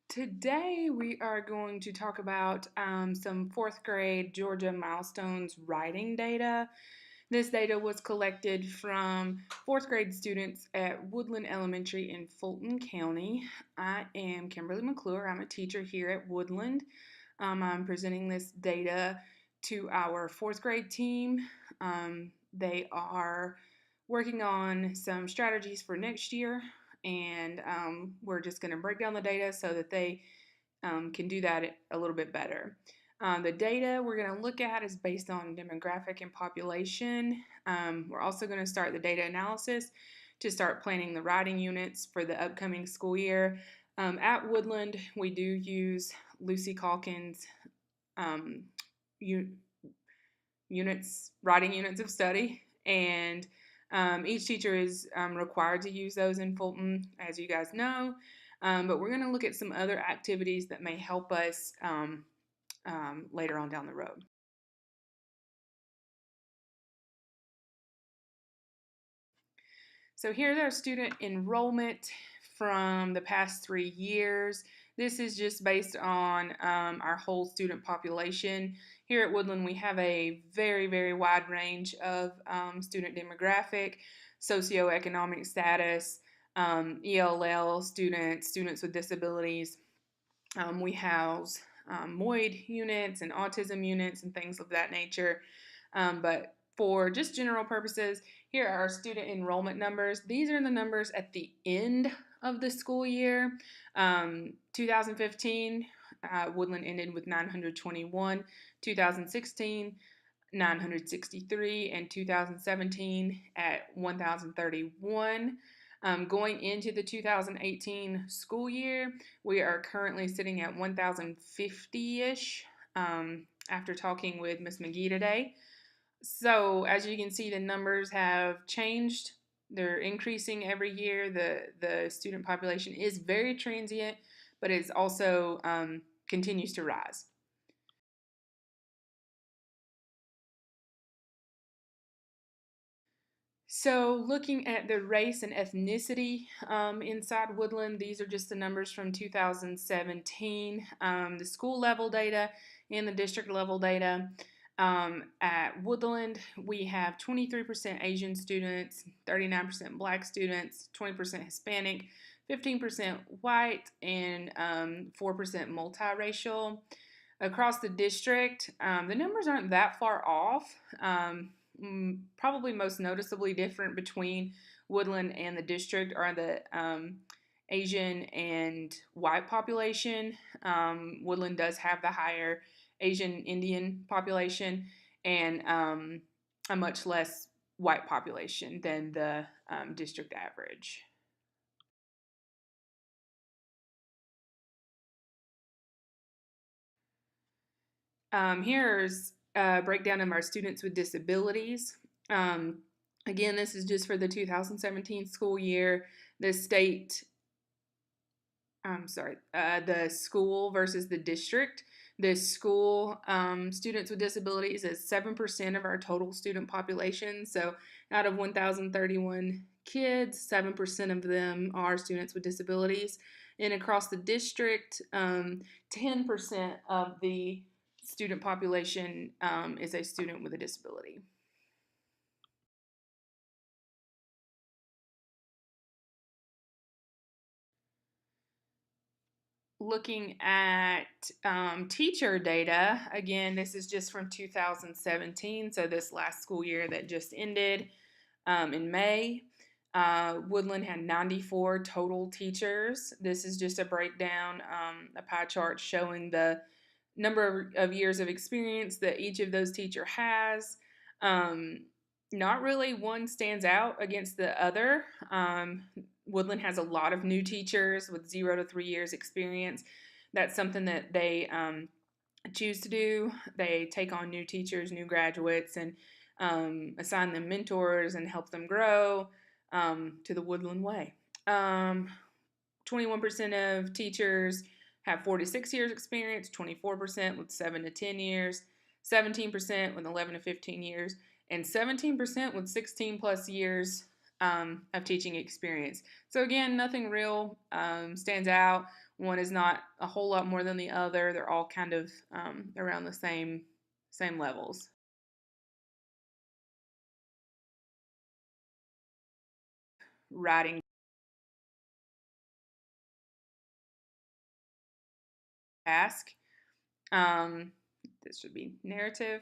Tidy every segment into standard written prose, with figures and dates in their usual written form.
Today we are going to talk about some fourth grade Georgia milestones writing data. This data was collected from fourth grade students at Woodland Elementary in Fulton County. I am Kimberly McClure. I'm a teacher here at Woodland. I'm presenting this data to our fourth grade team. They are working on some strategies for next year, and we're just going to break down the data so that they can do that a little bit better. The data we're going to look at is based on demographic and population. We're also going to start the data analysis to start planning the writing units for the upcoming school year. At Woodland, we do use Lucy Calkins writing units of study, and each teacher is required to use those in Fulton, as you guys know. But we're going to look at some other activities that may help us later on down the road. So here's our student enrollment from the past 3 years. This is just based on our whole student population. Here at Woodland, we have a very, very wide range of student demographic, socioeconomic status, ELL students, students with disabilities. We house MOID units and autism units and things of that nature. But for just general purposes, here are our student enrollment numbers. These are the numbers at the end of the school year. 2015, Woodland ended with 921. 2016, 963, and 2017 at 1,031. Going into the 2018 school year, we are currently sitting at 1,050-ish after talking with Ms. McGee today. So as you can see, the numbers have changed. They're increasing every year. The student population is very transient, but it's also continues to rise. So looking at the race and ethnicity inside Woodland, these are just the numbers from 2017, the school level data and the district level data. At Woodland, we have 23% Asian students, 39% Black students, 20% Hispanic, 15% white, and 4% multiracial. Across the district, the numbers aren't that far off. Probably most noticeably different between Woodland and the district are the Asian and white population. Woodland does have the higher Asian Indian population and a much less white population than the district average. Here's a breakdown of our students with disabilities. Again, this is just for the 2017 school year. The school versus the district. The school students with disabilities is 7% of our total student population. So out of 1,031 kids, 7% of them are students with disabilities. And across the district, 10% of the student population is a student with a disability. Looking at teacher data, again, this is just from 2017, so this last school year that just ended in May. Woodland had 94 total teachers. This is just a breakdown, a pie chart showing the number of years of experience that each of those teacher has. Not really one stands out against the other. Woodland has a lot of new teachers with 0 to 3 years experience. That's something that they choose to do. They take on new teachers, new graduates, and assign them mentors and help them grow to the Woodland way. 21% of teachers have 4 to 6 years experience, 24% with 7 to 10 years, 17% with 11 to 15 years, and 17% with 16 plus years of teaching experience. So again, nothing real stands out. One is not a whole lot more than the other. They're all kind of around the same levels. Writing task. Um, this should be narrative.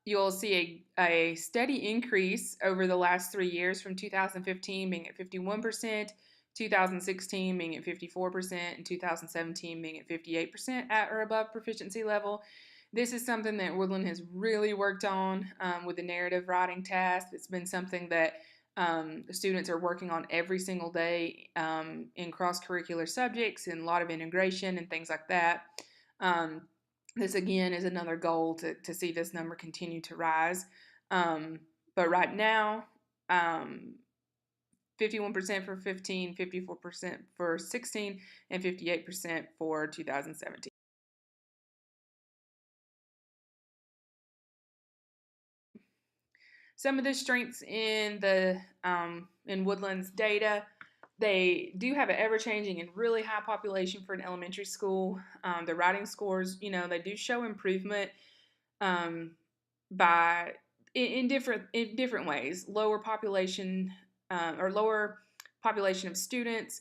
You'll see a steady increase over the last 3 years from 2015 being at 51%, 2016 being at 54%, and 2017 being at 58% at or above proficiency level. This is something that Woodland has really worked on with the narrative writing task. It's been something that the students are working on every single day in cross-curricular subjects and a lot of integration and things like that. Um, this again is another goal to see this number continue to rise. But right now, 51% for 15, 54% for 16, and 58% for 2017. Some of the strengths in Woodland's data, they do have an ever-changing and really high population for an elementary school. The writing scores, they do show improvement um, by in different ways. Lower population of students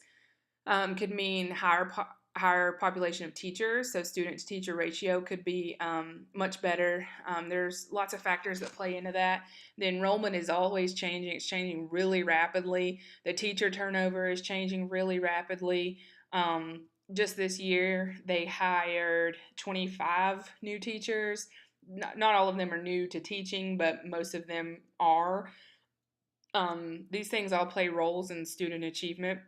could mean higher population of teachers, so student to teacher ratio could be much better. There's lots of factors that play into that. The enrollment is always changing. It's changing really rapidly. The teacher turnover is changing really rapidly. Just this year, they hired 25 new teachers. Not all of them are new to teaching, but most of them are. These things all play roles in student achievement.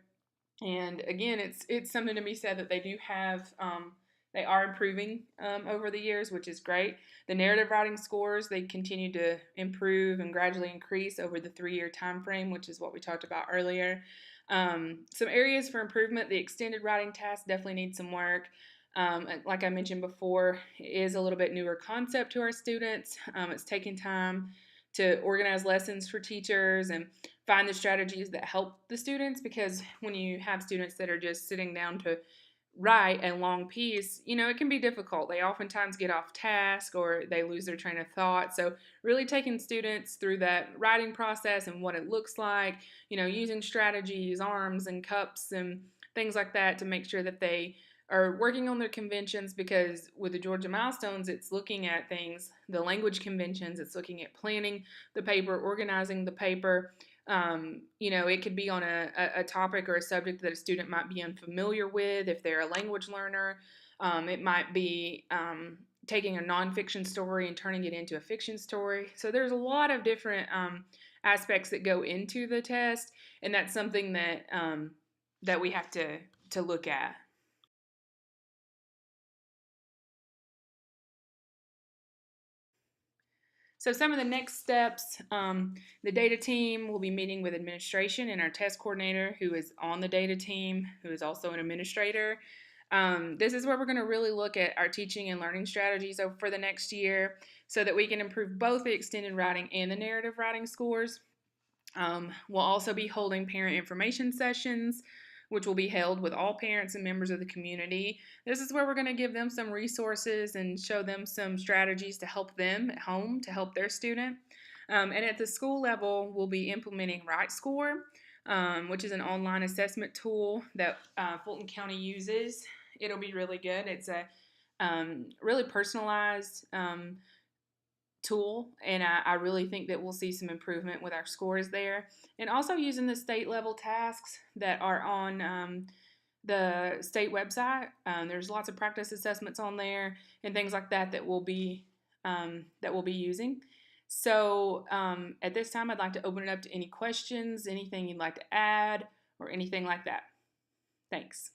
And again, it's something to be said that they are improving over the years, which is great. The narrative writing scores, they continue to improve and gradually increase over the 3-year time frame, which is what we talked about earlier. Some areas for improvement: the extended writing task definitely needs some work. Like I mentioned before, it is a little bit newer concept to our students. It's taking time to organize lessons for teachers and find the strategies that help the students, because when you have students that are just sitting down to write a long piece, it can be difficult. They oftentimes get off task or they lose their train of thought. So really taking students through that writing process and what it looks like, using strategies, arms and cups and things like that to make sure that they are working on their conventions, because with the Georgia milestones, it's looking at things, the language conventions, it's looking at planning the paper, organizing the paper. It could be on a topic or a subject that a student might be unfamiliar with if they're a language learner. It might be taking a nonfiction story and turning it into a fiction story. So there's a lot of different aspects that go into the test, and that's something that we have to look at. So some of the next steps, the data team will be meeting with administration and our test coordinator, who is on the data team, who is also an administrator. This is where we're going to really look at our teaching and learning strategies for the next year so that we can improve both the extended writing and the narrative writing scores. We'll also be holding parent information sessions, which will be held with all parents and members of the community. This is where we're going to give them some resources and show them some strategies to help them at home, to help their student. And at the school level, we'll be implementing RightScore, which is an online assessment tool that Fulton County uses. It'll be really good. It's a really personalized tool, and I really think that we'll see some improvement with our scores there. And also using the state level tasks that are on the state website. There's lots of practice assessments on there and things like that that we'll be using. So at this time, I'd like to open it up to any questions, anything you'd like to add, or anything like that. Thanks.